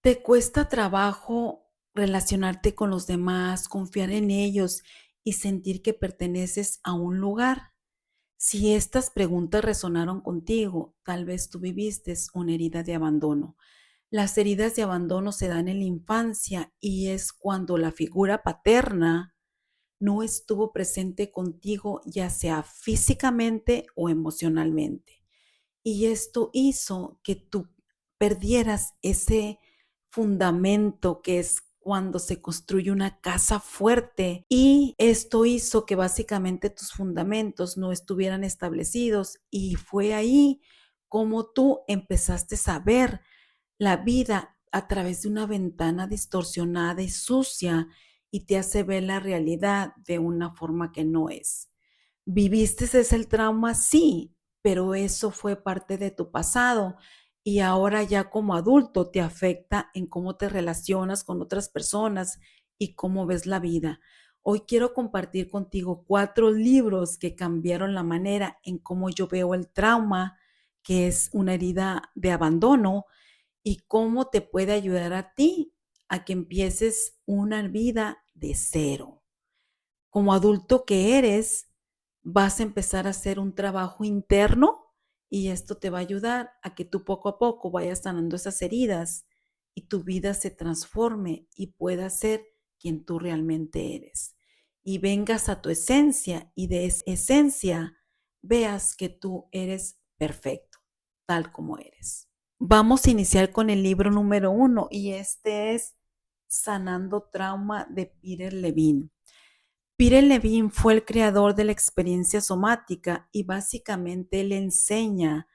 ¿Te cuesta trabajo relacionarte con los demás, confiar en ellos y sentir que perteneces a un lugar? Si estas preguntas resonaron contigo, tal vez tú viviste una herida de abandono. Las heridas de abandono se dan en la infancia y es cuando la figura paterna no estuvo presente contigo, ya sea físicamente o emocionalmente. Y esto hizo que tú perdieras ese fundamento que es cuando se construye una casa fuerte, y esto hizo que básicamente tus fundamentos no estuvieran establecidos, y fue ahí como tú empezaste a ver la vida a través de una ventana distorsionada y sucia, y te hace ver la realidad de una forma que no es. ¿Viviste ese el trauma? Sí, pero eso fue parte de tu pasado y ahora ya como adulto te afecta en cómo te relacionas con otras personas y cómo ves la vida. Hoy quiero compartir contigo 4 libros que cambiaron la manera en cómo yo veo el trauma, que es una herida de abandono, y cómo te puede ayudar a ti a que empieces una vida de cero. Como adulto que eres, vas a empezar a hacer un trabajo interno, y esto te va a ayudar a que tú poco a poco vayas sanando esas heridas y tu vida se transforme y puedas ser quien tú realmente eres. Y vengas a tu esencia y de esa esencia veas que tú eres perfecto, tal como eres. Vamos a iniciar con el libro número 1 y este es Sanando Trauma de Peter Levine. Peter Levine fue el creador de la experiencia somática y básicamente él enseña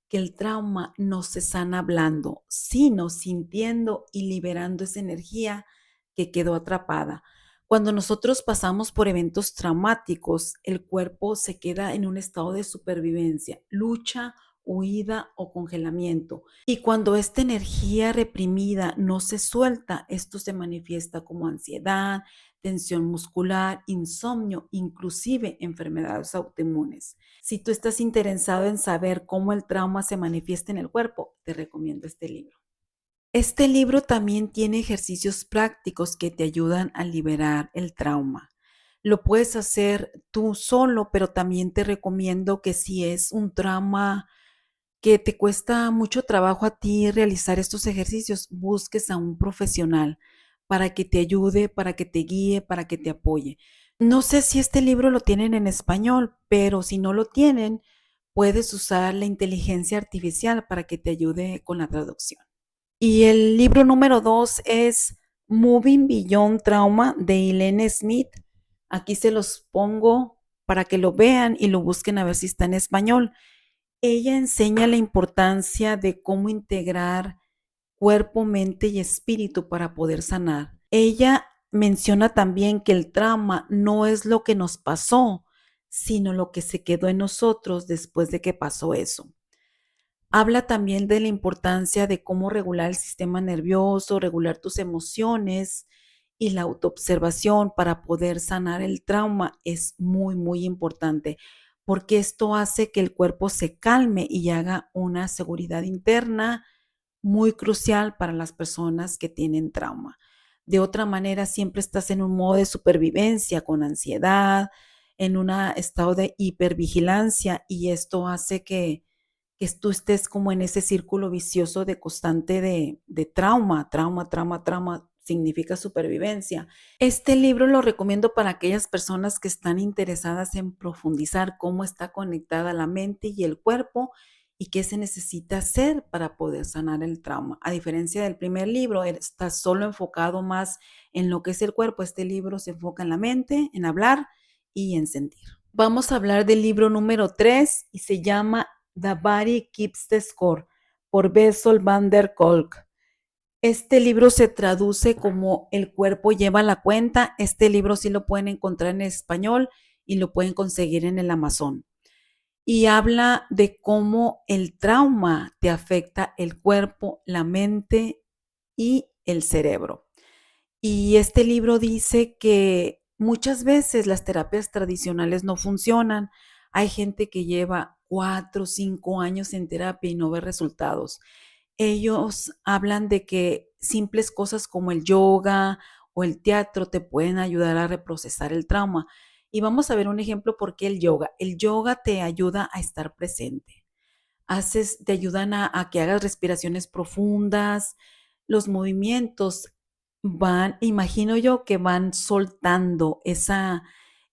que el trauma no se sana hablando, sino sintiendo y liberando esa energía que quedó atrapada. Cuando nosotros pasamos por eventos traumáticos, el cuerpo se queda en un estado de supervivencia, lucha, huida o congelamiento. Y cuando esta energía reprimida no se suelta, esto se manifiesta como ansiedad, tensión muscular, insomnio, inclusive enfermedades autoinmunes. Si tú estás interesado en saber cómo el trauma se manifiesta en el cuerpo, te recomiendo este libro. Este libro también tiene ejercicios prácticos que te ayudan a liberar el trauma. Lo puedes hacer tú solo, pero también te recomiendo que si es un trauma que te cuesta mucho trabajo a ti realizar estos ejercicios, busques a un profesional para que te ayude, para que te guíe, para que te apoye. No sé si este libro lo tienen en español, pero si no lo tienen, puedes usar la inteligencia artificial para que te ayude con la traducción. Y el libro número 2 es Moving Beyond Trauma de Elaine Smith. Aquí se los pongo para que lo vean y lo busquen a ver si está en español. Ella enseña la importancia de cómo integrar cuerpo, mente y espíritu para poder sanar. Ella menciona también que el trauma no es lo que nos pasó, sino lo que se quedó en nosotros después de que pasó eso. Habla también de la importancia de cómo regular el sistema nervioso, regular tus emociones, y la autoobservación para poder sanar el trauma es muy, muy importante, porque esto hace que el cuerpo se calme y haga una seguridad interna muy crucial para las personas que tienen trauma. De otra manera, siempre estás en un modo de supervivencia con ansiedad, en un estado de hipervigilancia, y esto hace que tú estés como en ese círculo vicioso de constante de trauma, trauma, trauma, trauma, significa supervivencia. Este libro lo recomiendo para aquellas personas que están interesadas en profundizar cómo está conectada la mente y el cuerpo y qué se necesita hacer para poder sanar el trauma. A diferencia del primer libro, está solo enfocado más en lo que es el cuerpo. Este libro se enfoca en la mente, en hablar y en sentir. Vamos a hablar del libro número 3 y se llama The Body Keeps the Score por Bessel van der Kolk. Este libro se traduce como El cuerpo lleva la cuenta. Este libro sí lo pueden encontrar en español y lo pueden conseguir en el Amazon. Y habla de cómo el trauma te afecta el cuerpo, la mente y el cerebro. Y este libro dice que muchas veces las terapias tradicionales no funcionan. Hay gente que lleva 4 o 5 años en terapia y no ve resultados. Ellos hablan de que simples cosas como el yoga o el teatro te pueden ayudar a reprocesar el trauma. Y vamos a ver un ejemplo por qué el yoga. El yoga te ayuda a estar presente. Te ayudan a que hagas respiraciones profundas. Los movimientos imagino yo que van soltando esa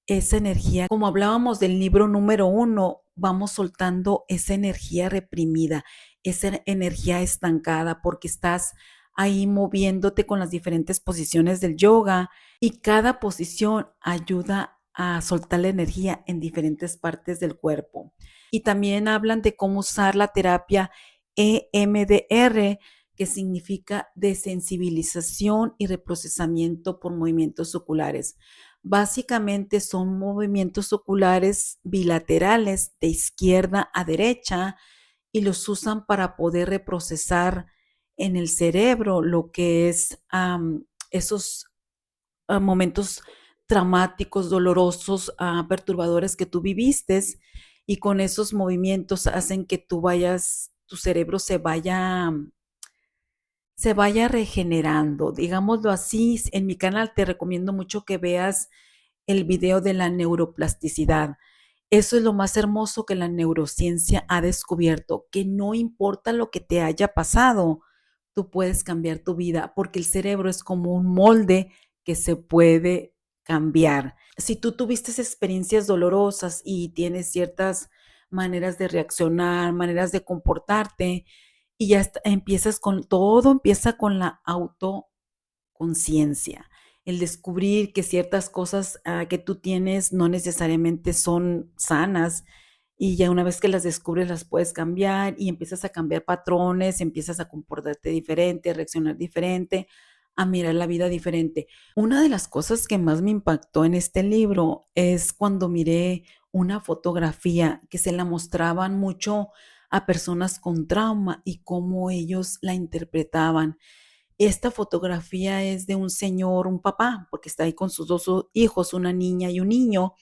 energía. Como hablábamos del libro número uno, vamos soltando esa energía reprimida, esa energía estancada, porque estás ahí moviéndote con las diferentes posiciones del yoga y cada posición ayuda a soltar la energía en diferentes partes del cuerpo. Y también hablan de cómo usar la terapia EMDR, que significa desensibilización y reprocesamiento por movimientos oculares. Básicamente son movimientos oculares bilaterales de izquierda a derecha y los usan para poder reprocesar en el cerebro lo que es esos momentos traumáticos, dolorosos, perturbadores que tú viviste, y con esos movimientos hacen que tu cerebro se vaya regenerando, digámoslo así. En mi canal te recomiendo mucho que veas el video de la neuroplasticidad. Eso es lo más hermoso que la neurociencia ha descubierto, que no importa lo que te haya pasado, tú puedes cambiar tu vida, porque el cerebro es como un molde que se puede cambiar. Si tú tuviste experiencias dolorosas y tienes ciertas maneras de reaccionar, maneras de comportarte, y empieza con la autoconciencia, el descubrir que ciertas cosas que tú tienes no necesariamente son sanas, y ya una vez que las descubres las puedes cambiar y empiezas a cambiar patrones, empiezas a comportarte diferente, a reaccionar diferente, a mirar la vida diferente. Una de las cosas que más me impactó en este libro es cuando miré una fotografía que se la mostraban mucho a personas con trauma y cómo ellos la interpretaban. Esta fotografía es de un señor, un papá, porque está ahí con sus dos hijos, una niña y un niño.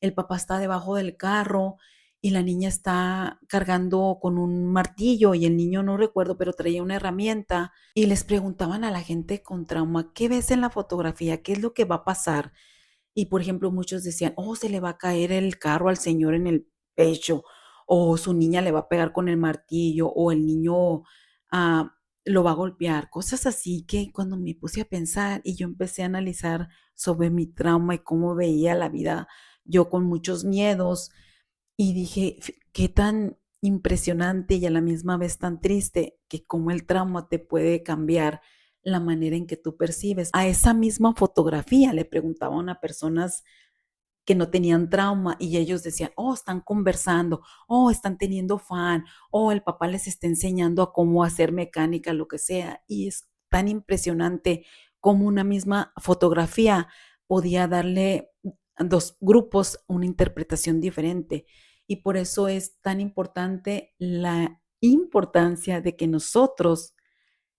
El papá está debajo del carro y la niña está cargando con un martillo y el niño no recuerdo, pero traía una herramienta, y les preguntaban a la gente con trauma: ¿qué ves en la fotografía? ¿Qué es lo que va a pasar? Y, por ejemplo, muchos decían: oh, se le va a caer el carro al señor en el pecho, o su niña le va a pegar con el martillo, o el niño ah, lo va a golpear, cosas así. Que cuando me puse a pensar y yo empecé a analizar sobre mi trauma y cómo veía la vida, yo con muchos miedos, y dije: qué tan impresionante y a la misma vez tan triste, que cómo el trauma te puede cambiar la manera en que tú percibes. A esa misma fotografía le preguntaban a personas que no tenían trauma y ellos decían: oh, están conversando, oh, están teniendo fan, oh, el papá les está enseñando a cómo hacer mecánica, lo que sea. Y es tan impresionante cómo una misma fotografía podía darle a dos grupos una interpretación diferente. Y por eso es tan importante la importancia de que nosotros,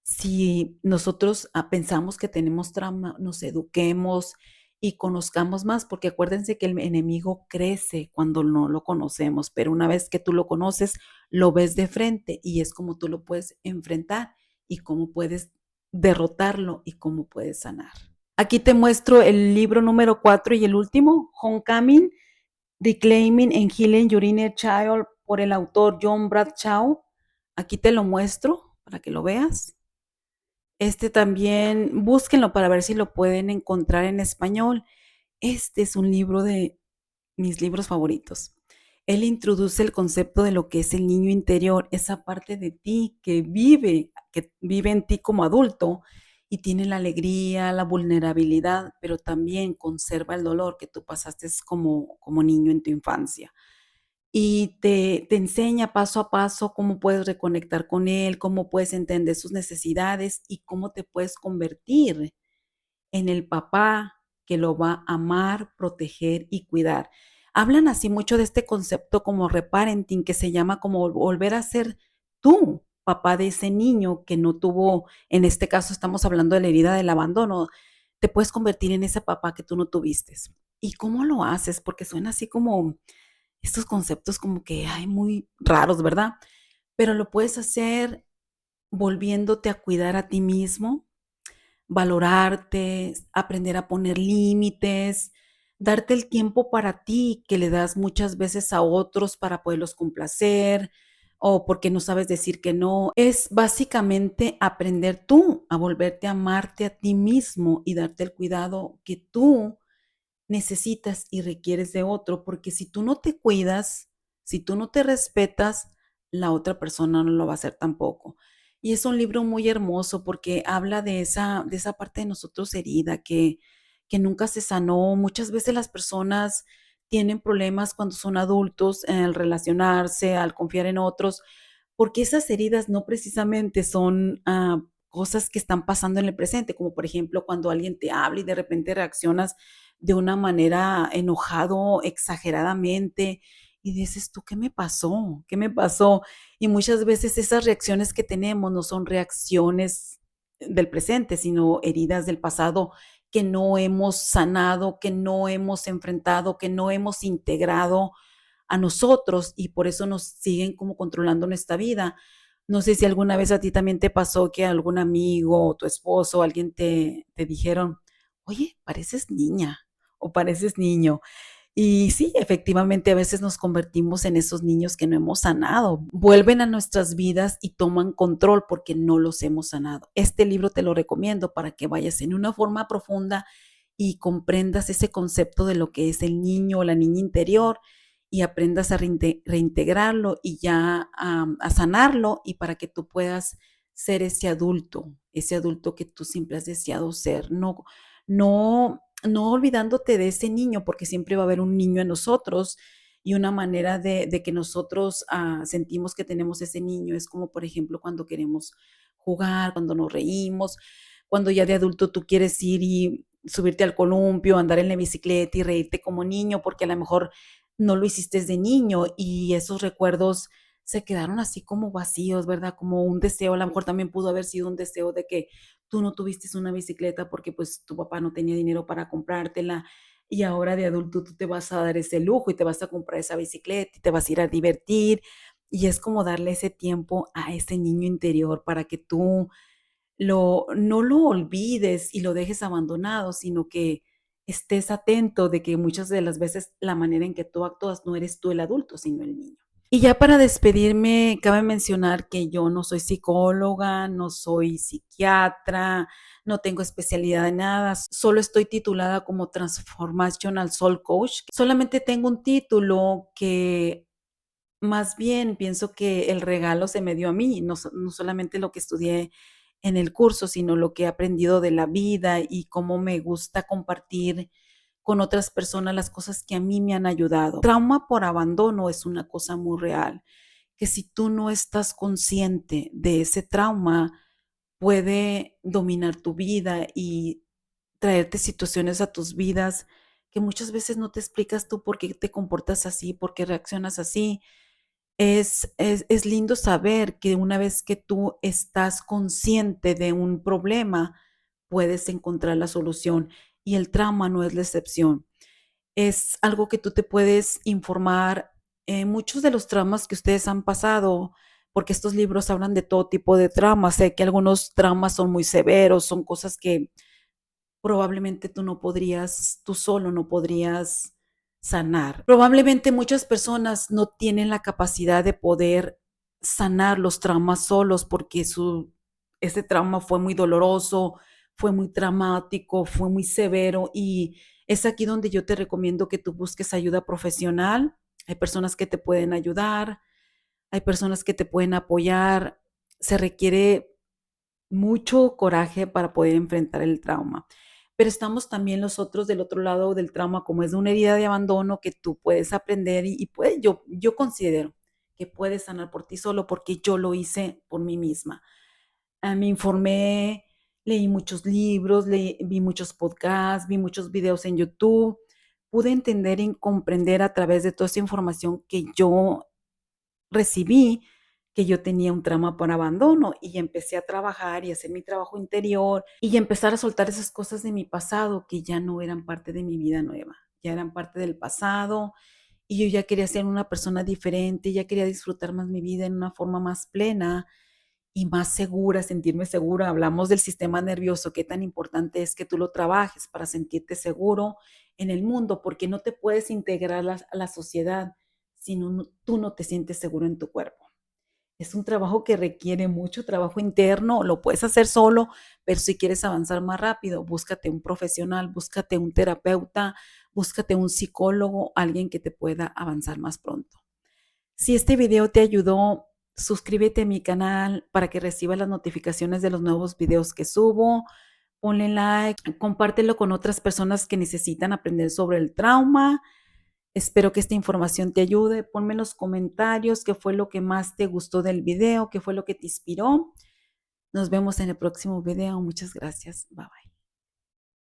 si nosotros pensamos que tenemos trauma, nos eduquemos y conozcamos más, porque acuérdense que el enemigo crece cuando no lo conocemos, pero una vez que tú lo conoces, lo ves de frente y es como tú lo puedes enfrentar y cómo puedes derrotarlo y cómo puedes sanar. Aquí te muestro el libro número 4 y el último, Homecoming, Reclaiming and Healing Your Inner Child, por el autor John Bradshaw. Aquí te lo muestro para que lo veas. Este también, búsquenlo para ver si lo pueden encontrar en español. Este es un libro de mis libros favoritos. Él introduce el concepto de lo que es el niño interior, esa parte de ti que vive en ti como adulto y tiene la alegría, la vulnerabilidad, pero también conserva el dolor que tú pasaste como niño en tu infancia. Y te enseña paso a paso cómo puedes reconectar con él, cómo puedes entender sus necesidades y cómo te puedes convertir en el papá que lo va a amar, proteger y cuidar. Hablan así mucho de este concepto como reparenting, que se llama como volver a ser tú, papá de ese niño que no tuvo. En este caso estamos hablando de la herida del abandono. Te puedes convertir en ese papá que tú no tuviste. ¿Y cómo lo haces? Porque suena así como estos conceptos como que hay muy raros, ¿verdad? Pero lo puedes hacer volviéndote a cuidar a ti mismo, valorarte, aprender a poner límites, darte el tiempo para ti que le das muchas veces a otros para poderlos complacer o porque no sabes decir que no. Es básicamente aprender tú a volverte a amarte a ti mismo y darte el cuidado que tú necesitas y requieres de otro, porque si tú no te cuidas, si tú no te respetas, la otra persona no lo va a hacer tampoco. Y es un libro muy hermoso porque habla de esa parte de nosotros herida que nunca se sanó. Muchas veces las personas tienen problemas cuando son adultos al relacionarse, al confiar en otros, porque esas heridas no precisamente son cosas que están pasando en el presente, como por ejemplo cuando alguien te habla y de repente reaccionas de una manera enojado exageradamente y dices tú, ¿qué me pasó? ¿Qué me pasó? Y muchas veces esas reacciones que tenemos no son reacciones del presente, sino heridas del pasado que no hemos sanado, que no hemos enfrentado, que no hemos integrado a nosotros y por eso nos siguen como controlando nuestra vida. No sé si alguna vez a ti también te pasó que algún amigo o tu esposo o alguien te dijeron, oye, pareces niña o pareces niño. Y sí, efectivamente, a veces nos convertimos en esos niños que no hemos sanado. Vuelven a nuestras vidas y toman control porque no los hemos sanado. Este libro te lo recomiendo para que vayas en una forma profunda y comprendas ese concepto de lo que es el niño o la niña interior y aprendas a reintegrarlo y ya a sanarlo y para que tú puedas ser ese adulto que tú siempre has deseado ser. No olvidándote de ese niño, porque siempre va a haber un niño en nosotros y una manera de que nosotros sentimos que tenemos ese niño es como, por ejemplo, cuando queremos jugar, cuando nos reímos, cuando ya de adulto tú quieres ir y subirte al columpio, andar en la bicicleta y reírte como niño, porque a lo mejor no lo hiciste de niño y esos recuerdos se quedaron así como vacíos, ¿verdad? Como un deseo, a lo mejor también pudo haber sido un deseo de que tú no tuviste una bicicleta porque pues tu papá no tenía dinero para comprártela y ahora de adulto tú te vas a dar ese lujo y te vas a comprar esa bicicleta y te vas a ir a divertir y es como darle ese tiempo a ese niño interior para que tú no lo olvides y lo dejes abandonado, sino que estés atento de que muchas de las veces la manera en que tú actúas no eres tú el adulto, sino el niño. Y ya para despedirme, cabe mencionar que yo no soy psicóloga, no soy psiquiatra, no tengo especialidad en nada, solo estoy titulada como Transformational Soul Coach. Solamente tengo un título que más bien pienso que el regalo se me dio a mí, no solamente lo que estudié en el curso, sino lo que he aprendido de la vida y cómo me gusta compartir con otras personas las cosas que a mí me han ayudado. Trauma por abandono es una cosa muy real, que si tú no estás consciente de ese trauma, puede dominar tu vida y traerte situaciones a tus vidas que muchas veces no te explicas tú por qué te comportas así, por qué reaccionas así. Es lindo saber que una vez que tú estás consciente de un problema, puedes encontrar la solución y el trauma no es la excepción. Es algo que tú te puedes informar. Muchos de los traumas que ustedes han pasado, porque estos libros hablan de todo tipo de traumas, sé que algunos traumas son muy severos, son cosas que probablemente tú solo no podrías sanar. Probablemente muchas personas no tienen la capacidad de poder sanar los traumas solos porque ese trauma fue muy doloroso, fue muy traumático, fue muy severo y es aquí donde yo te recomiendo que tú busques ayuda profesional. Hay personas que te pueden ayudar, hay personas que te pueden apoyar. Se requiere mucho coraje para poder enfrentar el trauma. Pero estamos también los otros del otro lado del trauma, como es de una herida de abandono que tú puedes aprender yo considero que puedes sanar por ti solo porque yo lo hice por mí misma. Me informé, leí muchos libros, vi muchos podcasts, vi muchos videos en YouTube, pude entender y comprender a través de toda esa información que yo recibí que yo tenía un trauma por abandono y empecé a trabajar y hacer mi trabajo interior y empezar a soltar esas cosas de mi pasado que ya no eran parte de mi vida nueva, ya eran parte del pasado y yo ya quería ser una persona diferente, ya quería disfrutar más mi vida en una forma más plena y más segura, sentirme segura. Hablamos del sistema nervioso, qué tan importante es que tú lo trabajes para sentirte seguro en el mundo, porque no te puedes integrar a la sociedad si tú no te sientes seguro en tu cuerpo. Es un trabajo que requiere mucho trabajo interno, lo puedes hacer solo, pero si quieres avanzar más rápido, búscate un profesional, búscate un terapeuta, búscate un psicólogo, alguien que te pueda avanzar más pronto. Si este video te ayudó, suscríbete a mi canal para que recibas las notificaciones de los nuevos videos que subo. Ponle like, compártelo con otras personas que necesitan aprender sobre el trauma. Espero que esta información te ayude. Ponme en los comentarios qué fue lo que más te gustó del video, qué fue lo que te inspiró. Nos vemos en el próximo video. Muchas gracias. Bye bye.